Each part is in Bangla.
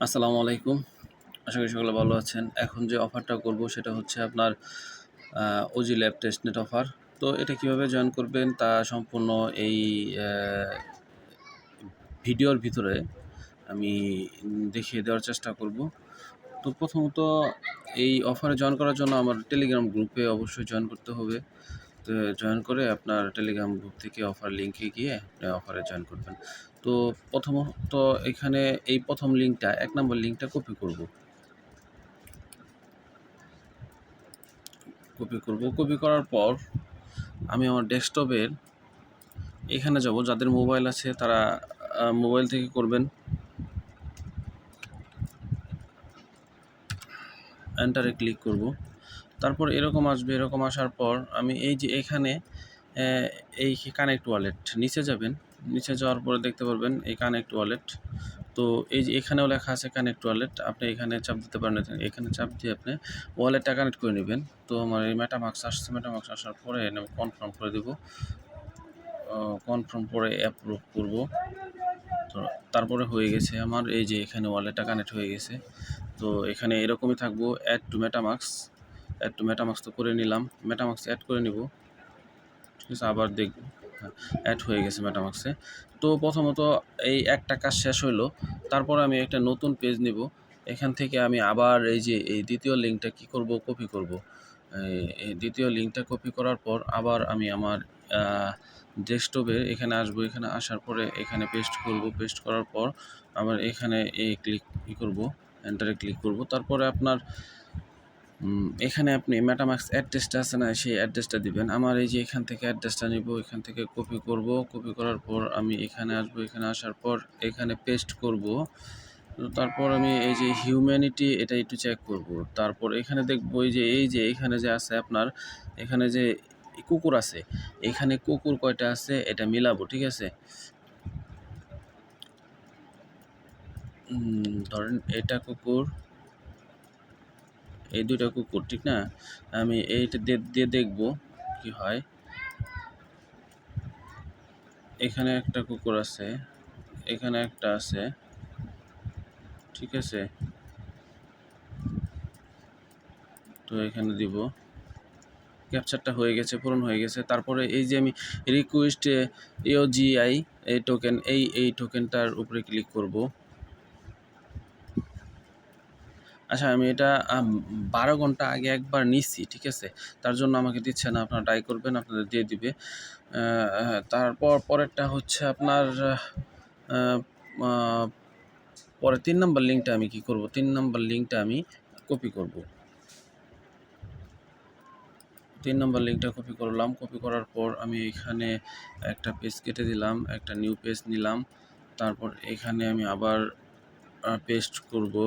আসসালামু আলাইকুম। আশা করি সকলে ভালো আছেন। এখন যে অফারটা করব সেটা হচ্ছে আপনার ওজি ল্যাব টেস্টনেট অফার। তো এটা কিভাবে জয়েন করবেন তা সম্পূর্ণ এই অ্যা ভিডিওর ভিতরে আমি দেখিয়ে দেওয়ার চেষ্টা করব। তো প্রথমত এই অফারে জয়েন করার জন্য আমার টেলিগ্রাম গ্রুপে অবশ্যই জয়েন করতে হবে। তো জয়েন করে আপনার টেলিগ্রাম গ্রুপ থেকে অফার লিঙ্কে গিয়ে আপনি অফারে জয়েন করবেন। তো প্রথমত এখানে এই ১ম লিঙ্কটা ১ নম্বর লিঙ্কটা কপি করব। কপি করার পর আমি আমার ডেস্কটপের এখানে যাব। যাদের মোবাইল আছে তারা মোবাইল থেকে করবেন। এন্টারে ক্লিক করব। তারপর এরকম আসবে। এরকম আসার পর আমি এই যে এখানে এই কানেক্ট ওয়ালেট নিচে যাবেন। নিচে যাওয়ার পরে দেখতে পারবেন এই কানেক্ট ওয়ালেট। তো এই যে এখানেও লেখা আছে কানেক্ট ওয়ালেট। আপনি এখানে চাপ দিতে পারেন। এখানে চাপ দিয়ে আপনি ওয়ালেটটা কানেক্ট করে নেবেন। তো আমার এই মেটামাক্স আসছে। মেটামাক্স আসার পরে কনফার্ম করে দেব। কনফার্ম করে অ্যাপ্রুভ করব। তো তারপরে হয়ে গেছে আমার এই যে এখানে ওয়ালেটটা কানেক্ট হয়ে গেছে। তো এখানে এরকমই থাকবো add to MetaMask. Add to MetaMask তো করে নিলাম। মেটামাক্স অ্যাড করে নিব। ঠিক আছে, আবার দেখব। হ্যাঁ, অ্যাড হয়ে গেছে মেটামাক্সে। তো প্রথমত এই একটা কাজ শেষ হইলো। তারপর আমি একটা নতুন পেজ নিব। এখান থেকে আমি আবার এই যে এই দ্বিতীয় লিঙ্কটা কী করব, কপি করব। এই দ্বিতীয় লিঙ্কটা কপি করার পর আবার আমি আমার ডেস্কটপে এখানে আসবো। এখানে আসার পরে এখানে পেস্ট করব। পেস্ট করার পর আবার এখানে করব, এন্টারে ক্লিক করব। তারপরে আপনার এখানে আপনি মেটামাক্স অ্যাড্রেসটা আছে না, সেই অ্যাড্রেসটা দিবেন। আমার এই যে এখান থেকে অ্যাড্রেসটা নিব, এখান থেকে কপি করব। কপি করার পর আমি এখানে আসবো। এখানে আসার পর এখানে পেস্ট করব। তো তারপর আমি এই যে হিউম্যানিটি এটা একটু চেক করব। তারপর এখানে দেখব এই যে এখানে যে আছে আপনার এখানে যে কুকুর আছে, এখানে কুকুর কয়টা আছে এটা মিলাবো। ঠিক আছে, ধরেন এটা কুকুর, এই দুইটা কুকুর, ঠিক না? আমি এইটা দিয়ে দেখব কি হয়। এখানে একটা কুকুর আছে, এখানে একটা আছে, ঠিক আছে। তো এখানে দিব, ক্যাপচারটা হয়ে গেছে, পূরণ হয়ে গেছে। তারপরে এই যে আমি রিকোয়েস্ট ইওজিআই এই টোকেন, এই টোকেনটার উপরে ক্লিক করব। আচ্ছা, আমি এটা 12 ঘন্টা আগে একবার নিচ্ছি, ঠিক আছে। তার জন্য আমাকে দিচ্ছে না, আপনারা ট্রাই করবেন, আপনাদের দিয়ে দিবে। তারপর পরেরটা হচ্ছে আপনার পরে 3 নম্বর লিঙ্কটা আমি কি করব, 3 নম্বর লিঙ্কটা আমি কপি করব। 3 নম্বর লিঙ্কটা কপি করলাম। কপি করার পর আমি এখানে একটা পেজ কেটে দিলাম, একটা নিউ পেজ নিলাম। তারপর এখানে আমি আবার পেস্ট করব।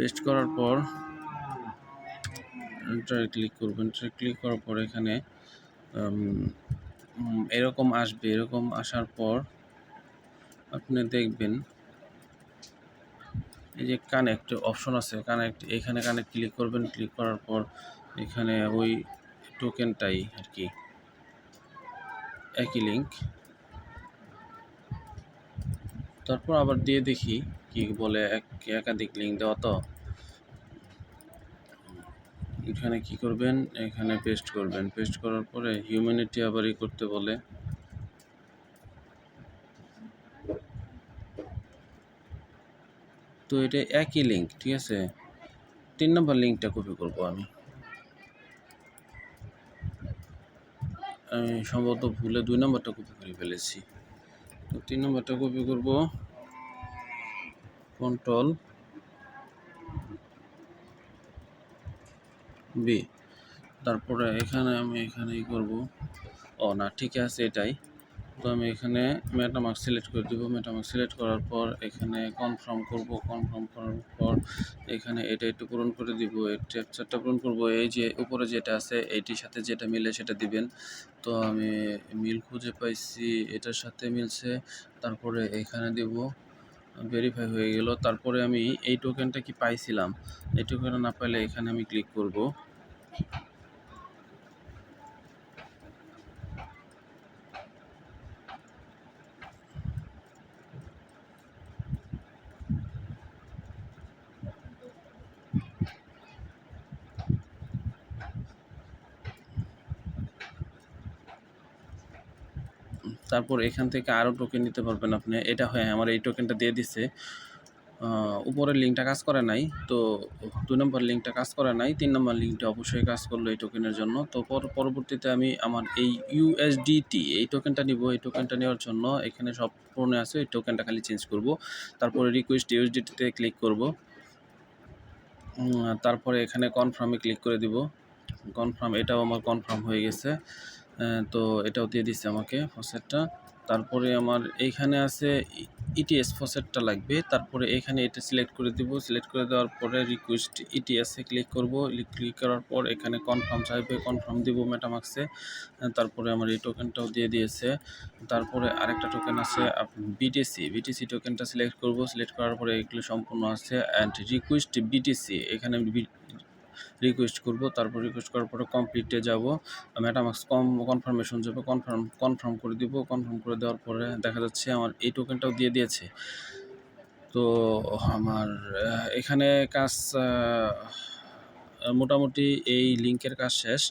পেস্ট করার পর এন্টারে ক্লিক করবেন। এন্টারে ক্লিক করার পর এখানে এরকম আসবে। এরকম আসার পর আপনি দেখবেন এই যে কানেক্ট অপশন আছে, কানেক্ট, এখানে কানেক্ট ক্লিক করবেন। ক্লিক করার পর এখানে ওই টোকেনটাই আর কি, একই লিঙ্ক। তারপর আবার দিয়ে দেখি কি বলে, একাধিক লিঙ্ক দেওয়া। তো এখানে কি করবেন, এখানে পেস্ট করবেন। পেস্ট করার পরে হিউম্যানিটি আবার করতে বলে। তো এটা একই লিঙ্ক, ঠিক আছে। 3 নম্বর লিঙ্কটা কপি করব আমি সম্ভবত ভুলে 2 নম্বরটা কপি করে ফেলেছি। তো 3 নম্বরটা কপি করব, কন্ট্রোল বি। তারপরে এখানে আমি এখানেই করব। ও না, ঠিক আছে এটাই। তো আমি এখানে মেটামাস্ক সিলেক্ট করে দেবো। মেটামাস্ক সিলেক্ট করার পর এখানে কনফার্ম করব। কনফার্ম করার পর এখানে এটা একটু পূরণ করে দিব। এই ক্যাপচারটা পূরণ করব। এই যে উপরে যেটা আছে এইটির সাথে যেটা মিলে সেটা দিবেন। তো আমি মিল খুঁজে পাইছি, এটার সাথে মিলছে। তারপরে এখানে দেব, ভেরিফাই হয়ে গেল। তারপরে আমি এই টোকেনটা কি পাইছিলাম, এই টোকেনটা না পাইলে এখানে আমি ক্লিক করব। তারপর এখান থেকে আরও টোকেন নিতে পারবেন আপনি। এটা হ্যাঁ, আমার এই টোকেনটা দিয়ে দিছে। উপরের লিঙ্কটা কাজ করে নাই, তো 2 নম্বর লিঙ্কটা কাজ করে নাই, 3 নম্বর লিঙ্কটা অবশ্যই কাজ করলো এই টোকেনের জন্য। তো পরবর্তীতে আমি আমার এই USDT এই টোকেনটা নিব। এই টোকেনটা নেওয়ার জন্য এখানে সব পূরণে আছে, এই টোকেনটা খালি চেঞ্জ করব। তারপরে রিকোয়েস্ট USDT তে ক্লিক করব। তারপরে এখানে কনফার্মে ক্লিক করে দিব। কনফার্ম, এটাও আমার কনফার্ম হয়ে গেছে। তো এটাও দিয়ে দিচ্ছে আমাকে ফসেটটা। তারপরে আমার এইখানে আছে ইটিএস ফসেটটা লাগবে। তারপরে এখানে এটা সিলেক্ট করে দিব। সিলেক্ট করে দেওয়ার পরে রিকোয়েস্ট ইটিএসে ক্লিক করব। ক্লিক করার পর এখানে কনফার্ম চাইবে, কনফার্ম দিব মেটামাক্সে। তারপরে আমার এই টোকেনটাও দিয়ে দিয়েছে। তারপরে আরেকটা টোকেন আছে বিটিসি টোকেনটা সিলেক্ট করব। সিলেক্ট করার পরে এগুলো সম্পূর্ণ আছে অ্যান্ড রিকোয়েস্ট বিটিসি এখানে আমি রিকোয়েস্ট করব। তারপর রিকোয়েস্ট করার পরে কমপ্লিটে যাব, মেটামাক্স কনফার্মেশন যাবে, কনফার্ম করে দিব। কনফার্ম করে দেওয়ার পরে দেখা যাচ্ছে আমার এই টোকেনটাও দিয়ে দিয়েছে। তো আমার এখানে কাজ মোটামুটি এই লিঙ্কের কাজ শেষ।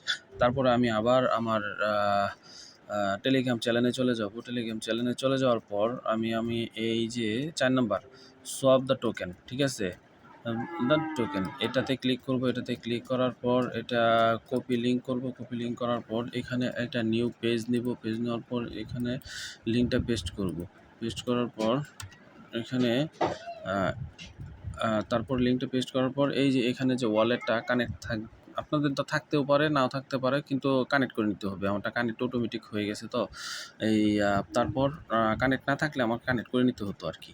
তারপরে আমি আবার আমার টেলিগ্রাম চ্যানেলে চলে যাব। টেলিগ্রাম চ্যানেলে চলে যাওয়ার পর আমি এই যে 4 নাম্বার সোয়াপ দ্য টোকেন, ঠিক আছে, দ্য টোকেন এটাতে ক্লিক করব। এটাতে ক্লিক করার পর এটা কপি লিঙ্ক করব। কপি লিঙ্ক করার পর এখানে একটা নিউ পেজ নিব। পেজ নেওয়ার পর এখানে লিঙ্কটা পেস্ট করব। পেস্ট করার পর এখানে তারপর লিঙ্কটা পেস্ট করার পর এই যে এখানে যে ওয়ালেটটা কানেক্ট আপনাদের তো থাকতেও পারে, নাও থাকতে পারে, কিন্তু কানেক্ট করে নিতে হবে। আমারটা কানেক্ট অটোমেটিক হয়ে গেছে। তো এই তারপর কানেক্ট না থাকলে আমার কানেক্ট করে নিতে হতো আর কি।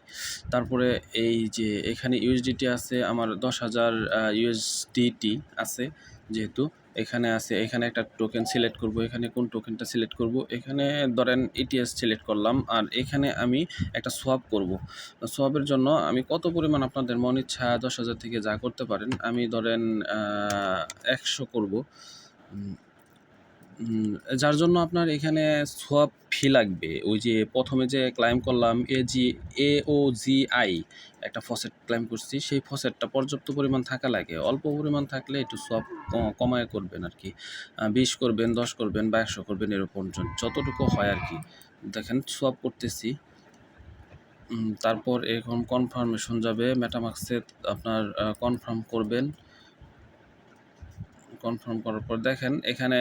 তারপরে এই যে এখানে ইউএসডিটি আছে আমার 10,000 ইউএসডিটি আছে, যেহেতু এখানে আছে। এখানে একটা টোকেন সিলেক্ট করব। এখানে কোন টোকেনটা সিলেক্ট করব, এখানে ধরেন ইটিএস সিলেক্ট করলাম। আর এখানে আমি একটা সোয়াপ করব। সোয়াপের জন্য আমি কত পরিমাণ আপনাদের মন ইচ্ছা 10,000 থেকে যা করতে পারেন, আমি ধরেন 100 করব। যার জন্য আপনার এখানে সোয়াপ ফি লাগবে। ওই যে প্রথমে যে ক্লাইম করলাম AOGI একটা ফসেট ক্লাইম করছি, সেই ফসেটটা পর্যাপ্ত পরিমাণ থাকা লাগে। অল্প পরিমাণ থাকলে একটু সোয়াপ কমায় করবেন আর কি। 20 করবেন, 10 করবেন বা 100 করবেন, এরকম যতটুকু হয় আর কি। দেখেন সোয়াপ করতেছি। তারপর এরকম কনফার্মেশন যাবে মেটামাক্সে, আপনার কনফার্ম করবেন। কনফার্ম করার পর দেখেন এখানে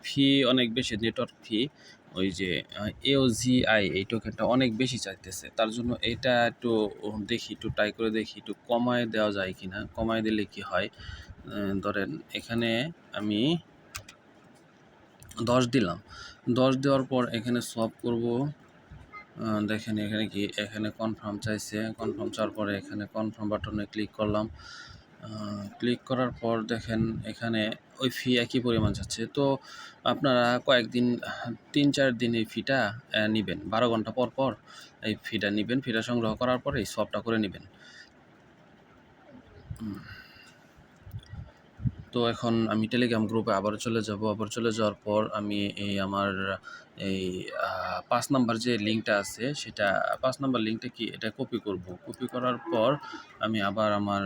ফি অনেক বেশি, নেটওয়ার্ক ফি। ওই যে AOGI এই টোকেনটা অনেক বেশি চাইতেছে। তার জন্য এটা একটু দেখি, একটু ট্রাই করে দেখি একটু কমায় দেওয়া যায় কি না। কমায় দিলে কি হয়, ধরেন এখানে আমি 10 দিলাম। 10 দেওয়ার পর এখানে সোয়াপ করব। দেখেন এখানে কি, এখানে কনফার্ম চাইছে। কনফার্ম চাওয়ার পরে এখানে কনফার্ম বাটনে ক্লিক করলাম। ক্লিক করার পর দেখেন এখানে ওই ফি একই পরিমাণ যাচ্ছে। তো আপনারা কয়েকদিন 3-4 দিন এই ফিটা নেবেন, 12 ঘন্টা পর পর এই ফিটা নেবেন। ফিটা সংগ্রহ করার পরে এই সোয়াপটা করে নেবেন। তো এখন আমি টেলিগ্রাম গ্রুপে আবার চলে যাব। আবার চলে যাওয়ার পর আমি এই আমার এই 5 নাম্বার যে লিঙ্কটা আছে, সেটা 5 নাম্বার লিঙ্কটা কি, এটা কপি করব। কপি করার পর আমি আবার আমার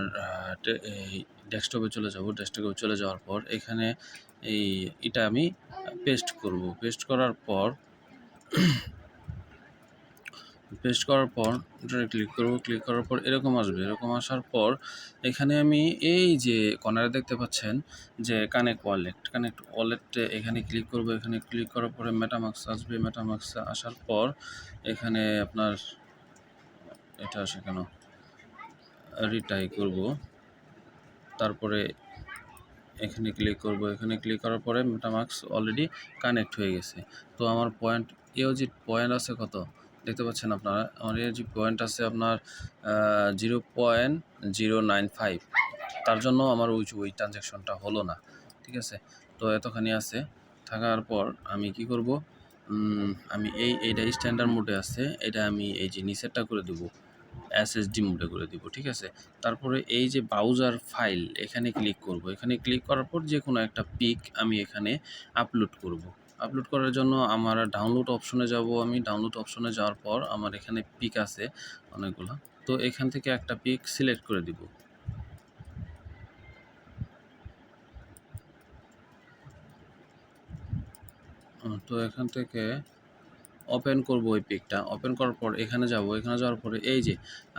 এই ডেস্কটপে চলে যাব। ডেস্কটপে চলে যাওয়ার পর এখানে এটা আমি পেস্ট করব। পেস্ট করার পর এটাতে ক্লিক করব। ক্লিক করার পর এরকম আসবে। এরকম আসার পর এখানে আমি এই যে কর্নারে দেখতে পাচ্ছেন যে কানেক্ট ওয়ালেটে এখানে ক্লিক করব। এখানে ক্লিক করার পরে মেটামাক্স আসবে। মেটামাক্স আসার পর এখানে আপনার এটা আসে কেন, রিটাই করব। তারপরে এখানে ক্লিক করব। এখানে ক্লিক করার পরে মেটামাক্স অলরেডি কানেক্ট হয়ে গেছে। তো আমার পয়েন্ট AOG পয়েন্ট আছে কত দেখতে পাচ্ছেন আপনারা। আমার AOG পয়েন্ট আছে আপনার 0.095। তার জন্য আমার ওই ট্রানজ্যাকশনটা হলো না, ঠিক আছে। তো এতখানি আছে। থাকার পর আমি কি করব, আমি এইটা স্ট্যান্ডার্ড মোডে আছে, এটা আমি এই যে নিচেরটা করে দেবো, SSD মোডে করে দিব, ঠিক আছে। তারপরে এই যে ব্রাউজার ফাইল এখানে ক্লিক করব। এখানে ক্লিক করার পর যে কোনো একটা পিক আমি এখানে আপলোড করব। আপলোড করার জন্য আমার ডাউনলোড অপশনে যাব। আমি ডাউনলোড অপশনে যাওয়ার পর আমার এখানে পিক আছে অনেকগুলো। তো এখান থেকে একটা পিক সিলেক্ট করে দিব। তো এখান থেকে ওপেন করব ওই পিকটা। ওপেন করার পর এখানে যাব, এখানে যাওয়ার পরে এই যে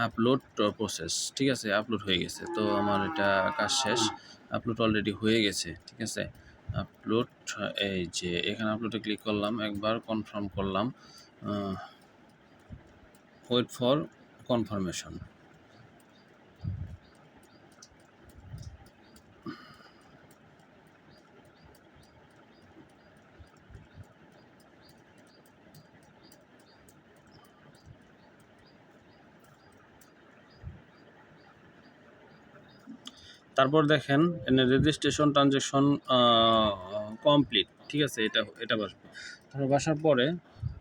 আপলোড প্রসেস, ঠিক আছে? আপলোড হয়ে গেছে। তো আমার এটা কাজ শেষ। আপলোড অলরেডি হয়ে গেছে, ঠিক আছে? আপলোড, এই যে এখানে আপলোডে ক্লিক করলাম, একবার কনফার্ম করলাম। Wait for confirmation. তারপর দেখেন রেজিস্ট্রেশন ট্রানজ্যাকশন কমপ্লিট, ঠিক আছে? এটা বসবে। তারপর বসার পরে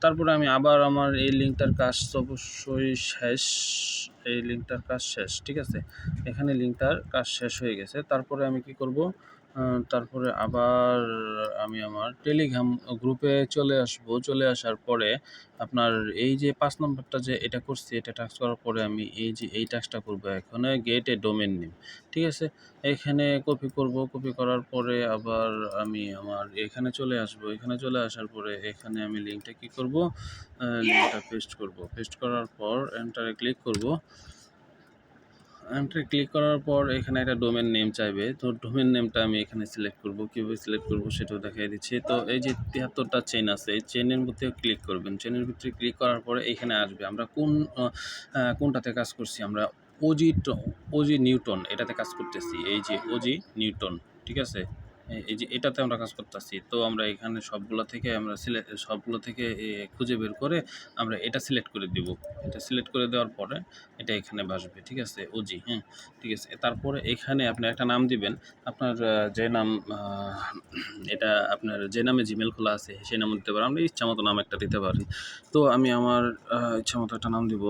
তারপরে আমি আবার আমার এই লিঙ্কটার কাজ অবশ্যই শেষ। এই লিঙ্কটার কাজ শেষ, ঠিক আছে? এখানে লিঙ্কটার কাজ শেষ হয়ে গেছে। তারপরে আমি কি করব? তারপরে আবার আমি আমার টেলিগ্রাম গ্রুপে চলে আসব। চলে আসার পরে আপনার এই যে ৫ নম্বরটা যে এটা করছি, এটা টাস্ক করার পরে আমি এই যে এই টাস্কটা করব এখন, গেট এ ডোমেইন নেম, ঠিক আছে? এখানে কপি করব। কপি করার পরে আবার আমি আমার এখানে চলে আসব। এখানে চলে আসার পরে এখানে আমি লিঙ্কটা কি করব? লিঙ্কটা পেস্ট করব। পেস্ট করার পর এন্টারে ক্লিক করব। এন্টারে ক্লিক করার পর এখানে একটা ডোমেইন নেম চাইবে। তো ডোমেইন নেমটা আমি এখানে সিলেক্ট করব। কিভাবে সিলেক্ট করব সেটাও দেখাই দিচ্ছি। তো এই যে ৭৩টা চেইন আছে, এই চেইনের মধ্যে ক্লিক করবেন। চেইনের ভিতরে ক্লিক করার পরে এখানে আসবে। আমরা কোনটাতে কাজ করছি? আমরা ওজি নিউটন এটাতে কাজ করতেছি। এই যে ওজি নিউটন, ঠিক আছে? এই যে এটাতে আমরা কাজ করতেছি। তো আমরা এখানে সবগুলো থেকে খুঁজে বের করে আমরা এটা সিলেক্ট করে দিব। এটা সিলেক্ট করে দেওয়ার পরে এটা এখানে বসবে, ঠিক আছে? ওজি, হ্যাঁ, ঠিক আছে। তারপরে এখানে আপনি একটা নাম দিবেন। আপনার যে নাম এটা আপনার যে নামে জিমেল খোলা আছে সেই নাম দিতে পারেন। আপনি ইচ্ছামতো নাম একটা দিতে পারেন। তো আমি আমার ইচ্ছামতো একটা নাম দিব।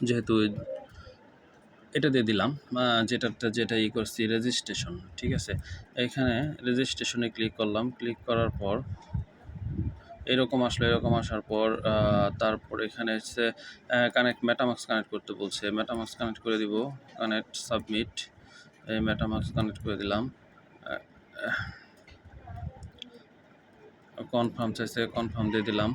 যেহেতু এটা দিয়ে দিলাম, যেটা করছি রেজিস্ট্রেশন, ঠিক আছে? এখানে রেজিস্ট্রেশনে ক্লিক করলাম। ক্লিক করার পর এরকম আসলো। এরকম আসার পর তারপর এখানে হচ্ছে কানেক্ট মেটামাস্ক কানেক্ট করতে বলছে। মেটামাস্ক কানেক্ট করে দিব। Connect, submit. এই মেটামাস্ক কানেক্ট করে দিলাম। কনফার্ম চাইছে, কনফার্ম দিয়ে দিলাম।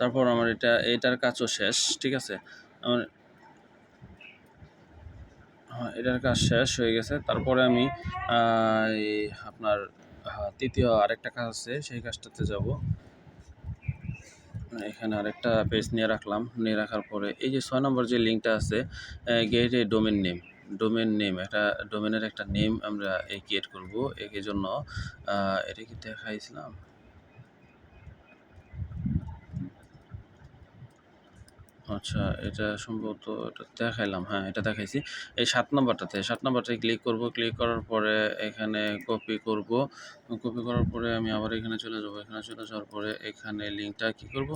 তারপর আমার এটার কাজও শেষ, ঠিক আছে? আমার এটার কাজ শেষ হয়ে গেছে। তারপরে আমি এই আপনার তৃতীয় আরেকটা কাজ আছে, সেই কাজটাতে যাব। এখানে আরেকটা পেজ নিয়ে রাখলাম। নিয়ে রাখার পরে এই যে ৬ নম্বর যে লিঙ্কটা আছে, গেট এ ডোমেইন নেম। ডোমেইন নেম, একটা ডোমেইনের একটা নেম আমরা ক্রিয়েট করব। এর জন্য এটা কি দেখাইছিলাম? আচ্ছা, এটা সম্ভবত এটা দেখাইলাম। হ্যাঁ, এটা দেখাইছি। এই ৭ নাম্বারটাতে ৭ নাম্বারটায় ক্লিক করব। ক্লিক করার পরে এখানে কপি করব। কপি করার পরে আমি আবার এখানে চলে যাব। এখানে চলে যাওয়ার পরে এখানে লিঙ্কটা কি করব?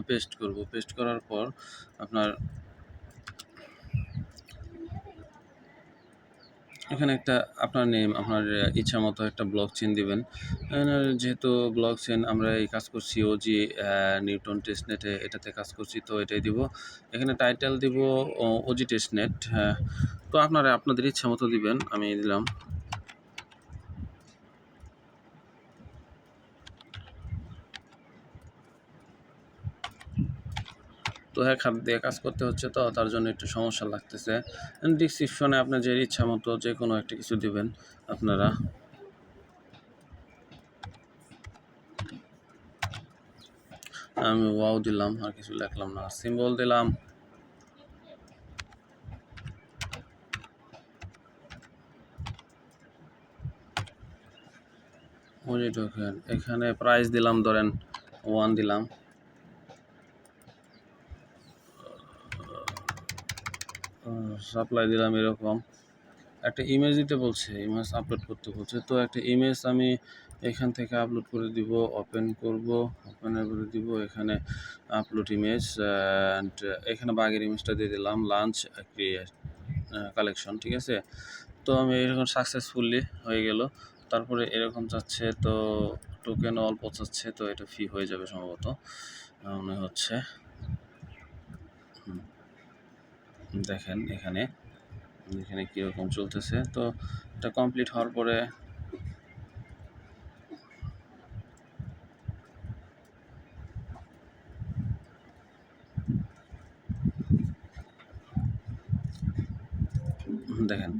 পেস্ট করব। পেস্ট করার পর আপনার এখানে একটা আপনার নেম, আপনার ইচ্ছামতো একটা ব্লক চেইন দিবেন। যেহেতু ব্লক চেইন আমরা এই কাজ করছি ওজি নিউটন টেস্টনেটে, এটাতে কাজ করছি, তো এটাই দিব। এখানে টাইটেল দিব ওজি টেস্টনেট। হ্যাঁ, তো আপনারা আপনাদের ইচ্ছামতো দিবেন। আমি দিলাম। তো এক হাত দিয়ে কাজ করতে হচ্ছে, তো তার জন্য একটু সমস্যা লাগতেছে। ডিসক্রিপশনে আপনার যে ইচ্ছামতো যে কোনো একটা কিছু দিবেন আপনারা। আমি ওয়াও দিলাম, আর কিছু লিখলাম না। সিম্বল দিলাম। ওজি টোকেন, এখানে প্রাইস দিলাম, ধরেন 1 দিলাম। সাপ্লাই দিলাম এরকম। একটা ইমেজ দিতে বলছে, ইমেজ আপলোড করতে বলছে। তো একটা ইমেজ আমি এখান থেকে আপলোড করে দিব। ওপেন করব, ওপেনের করে দিব এখানে আপলোড ইমেজ, অ্যান্ড এখানে বাঘের ইমেজটা দিয়ে দিলাম। লাঞ্চ কালেকশন, ঠিক আছে? তো আমি এরকম সাকসেসফুলি হয়ে গেল। তারপরে এরকম চাচ্ছে, তো টোকেন অল্প চাচ্ছে, তো এটা ফি হয়ে যাবে সম্ভবত, মনে হচ্ছে। দেখেন এখানে এখানে কীরকম চলতেছে। তো এটা কমপ্লিট হওয়ার পরে দেখেন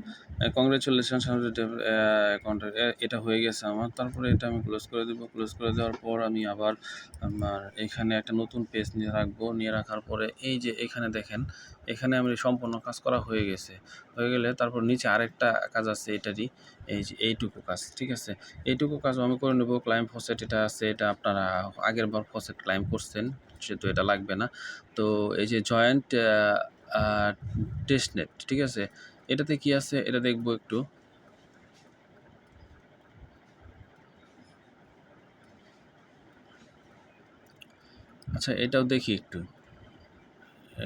কংগ্রেচুলেশনস অ্যাকাউন্ট এটা হয়ে গেছে আমার। তারপরে এটা আমি ক্লোজ করে দেবো। ক্লোজ করে দেওয়ার পর আমি আবার আমার এখানে একটা নতুন পেজ নিয়ে রাখবো। নিয়ে রাখার পরে এই যে এখানে দেখেন, এখানে আমি সম্পূর্ণ কাজ করা হয়ে গেছে। হয়ে গেলে তারপর নিচে আরেকটা কাজ আছে এটারই, এই যে এইটুকু কাজ, ঠিক আছে। এইটুকু কাজও আমি করে নেবো। ক্লাইম ফসেট এটা আছে, এটা আপনারা আগের বার ফসেট ক্লাইম করছেন, সেহেতু এটা লাগবে না। তো এই যে জয়েন্ট টেস্টনেট, ঠিক আছে, এটাতে কি আছে এটা দেখবো একটু। আচ্ছা এটাও দেখি একটু,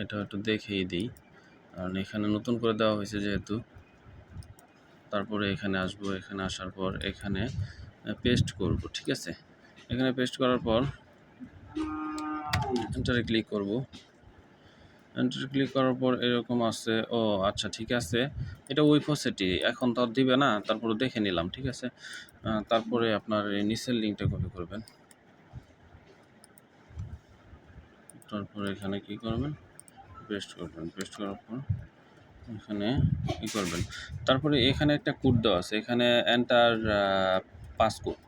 এটাও একটু দেখেই দিই, কারণ এখানে নতুন করে দেওয়া হয়েছে যেহেতু। তারপরে এখানে আসবো, এখানে আসার পর এখানে পেস্ট করব, ঠিক আছে। এখানে পেস্ট করার পর এন্টারে ক্লিক করব। এন্টারে ক্লিক করার পর এরকম আছে। ও আচ্ছা ঠিক আছে, এটা ওই ফসেটই, এখন তো আর দিবে না, তারপরে দেখে নিলাম, ঠিক আছে। তারপরে আপনার এই নিচের লিঙ্কটা কপি করবেন। তারপরে এখানে কি করবেন, পেস্ট করবেন। পেস্ট করার পর এখানে কি করবেন, তারপরে এখানে একটা কোড দেওয়া আছে, এখানে এন্টার পাসকোড,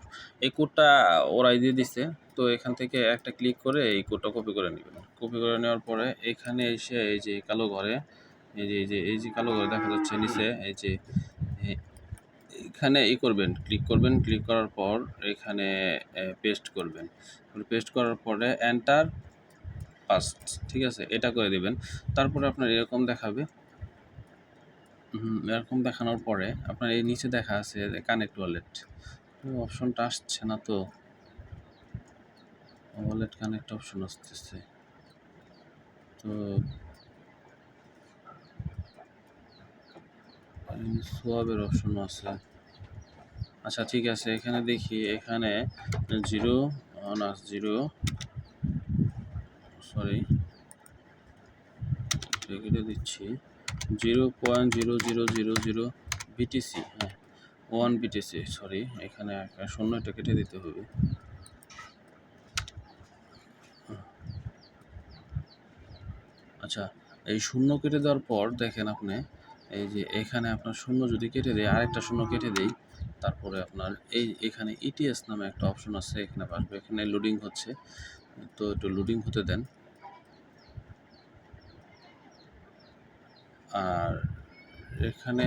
এই কোডটা ওরাই দিয়ে দিছে। তো এখান থেকে একটা ক্লিক করে এই কোডটা কপি করে নেবেন। কপি করে নেওয়ার পরে এখানে এসে এই যে কালো ঘরে, এই যে কালো ঘরে দেখা যাচ্ছে নিচে, এই যে এখানে করবেন, ক্লিক করবেন। ক্লিক করার পর এখানে পেস্ট করবেন। পেস্ট করার পরে এন্টার পাস্ট, ঠিক আছে, এটা করে দিবেন। তারপরে আপনার এরকম দেখাবে। এরকম দেখানোর পরে আপনার এই নিচে দেখা আছে কানেক্ট ওয়ালেট, অপশনটা আসছে না, তো ওয়ালেট কানেক্ট অপশন আসতেছে, তো সোয়াবের অপশন আছে। আচ্ছা ঠিক আছে, এখানে দেখি, এখানে জিরো না জিরো, সরি কেটে দিচ্ছি, 0.0000 বিটিসি, হ্যাঁ 1 বিটিসি, সরি এখানে একটা শূন্যটা কেটে দিতে হবে। আচ্ছা এই শূন্য কেটে দেওয়ার পর দেখেন আপনি, এই যে এখানে আপনার শূন্য যদি কেটে দেয়, আরেকটা শূন্য কেটে দেই, তারপরে আপনার এখানে ইটিএস নামে একটা অপশন আছে, এখানে আসবে। এখানে লোডিং হচ্ছে, তো একটু লোডিং হতে দেন। আর এখানে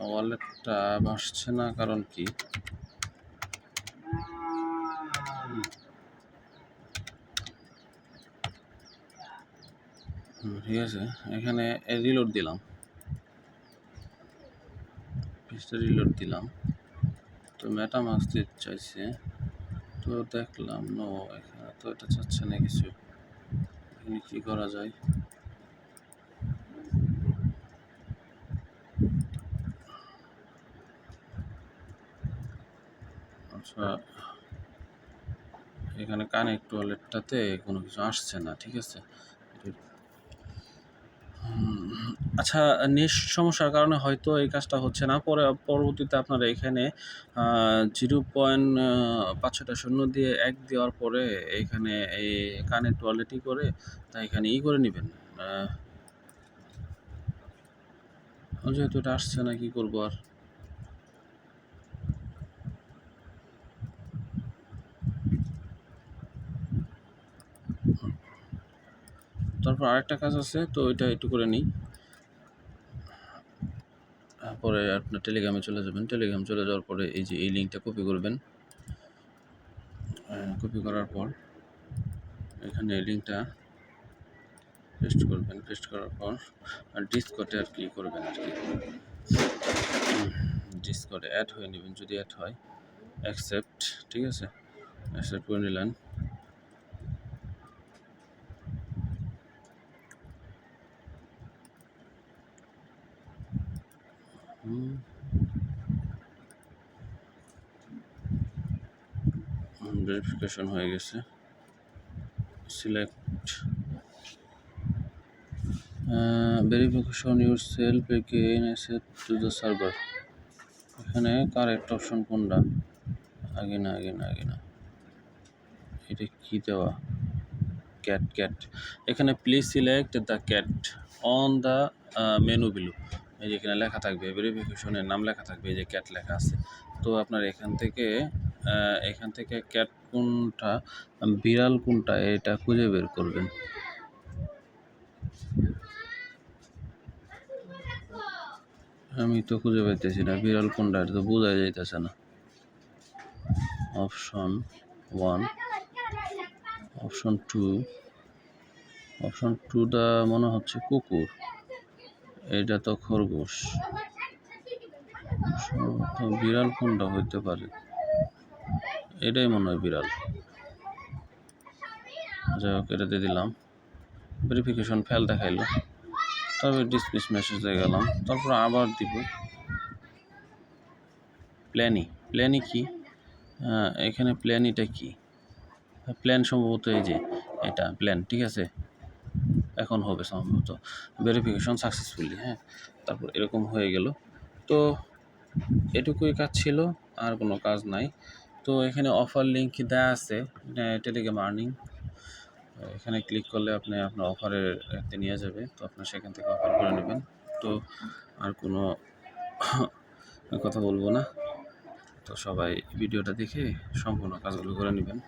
ওয়ালেটটা আসছে না, কারণ কি, ঠিক আছে, এখানে রিলোড দিলাম, পেজটা রিলোড দিলাম, তো মেটামাস্ক দিতে চাইছে, তো দেখলাম নো, এখানে তো এটা চাচ্ছে না কিছু। এখানে কী করা যায়, আচ্ছা এখানে কানেক্ট ওয়ালেটটাতে কোনো কিছু আসছে না, ঠিক আছে। আচ্ছা নেট সমস্যার কারণে হয়তো এই কাজটা হচ্ছে না। পরবর্তীতে আপনারা এখানে 0.5 দিয়ে 1 দেওয়ার পরে এখানে এই কানেক্ট ওয়ালেটই করে, তা এখানে করে নেবেন। যেহেতু এটা আসছে না, কি করবো আর। তারপর আরেকটা কাজ আছে, তো ওইটা একটু করে নিই। পরে আপনার টেলিগ্রামে চলে যাবেন। টেলিগ্রাম চলে যাওয়ার পরে এই যে এই লিঙ্কটা কপি করবেন। কপি করার পর এখানে এই লিঙ্কটা পেস্ট করবেন। পেস্ট করার পর ডিসকর্ডে আর কি করবেন, আর কি ডিসকর্ডে অ্যাড হয়ে নেবেন, যদি অ্যাড হয় অ্যাকসেপ্ট, ঠিক আছে, অ্যাকসেপ্ট করে নিলেন। ভেরিফিকেশন হয়ে গেছে। Select verification your self again asset to the server. এখানে কারেক্ট অপশন কোনটা? আগে না এটা কি দেওয়া? ক্যাট এখানে please select the cat on the menu below. এই যে এখানে লেখা থাকবে, ভেরিফিকেশনের নাম লেখা থাকবে, এই যে ক্যাট লেখা আছে। তো আপনার এখান থেকে ক্যাট কোনটা, বিড়াল কোনটা, এটা খুঁজে বের করবেন। আমি তো খুঁজে পাইতেছি না বিড়াল কোনটা, এটা তো বোঝা যাইতেছে না। অপশন 1, অপশন 2, অপশন 2টা মনে হচ্ছে কুকুর, এটা তো খরগোশ। তো বিড়াল কোনটা হইতে পারে? এটাই মনে হয় বিড়াল। যাই হোক, এটাতে দিলাম। ভেরিফিকেশন ফেল দেখাইলো, তারপর ডিসমিস মেসেজে গেলাম, তারপর আবার দিব প্ল্যানি কি? এখানে প্ল্যানিটা কি? প্ল্যান সম্ভবত এই যে এটা প্ল্যান, ঠিক আছে। এখন হবে সম্ভবত ভেরিফিকেশন সাকসেসফুলি। হ্যাঁ, তারপর এরকম হয়ে গেল। তো এটুকুই কাজ ছিল, আর কোনো কাজ নাই। তো এখানে অফার লিঙ্ক দেওয়া আছে, টেলিগ্রাম আর্নিং। এখানে ক্লিক করলে আপনি আপনার অফারের এতে নিয়ে যাবে, তো আপনার সেখান থেকে অফার করে নেবেন। তো আর কোনো কথা বলবো না। তো সবাই ভিডিওটা দেখে সম্পূর্ণ কাজগুলো করে নেবেন।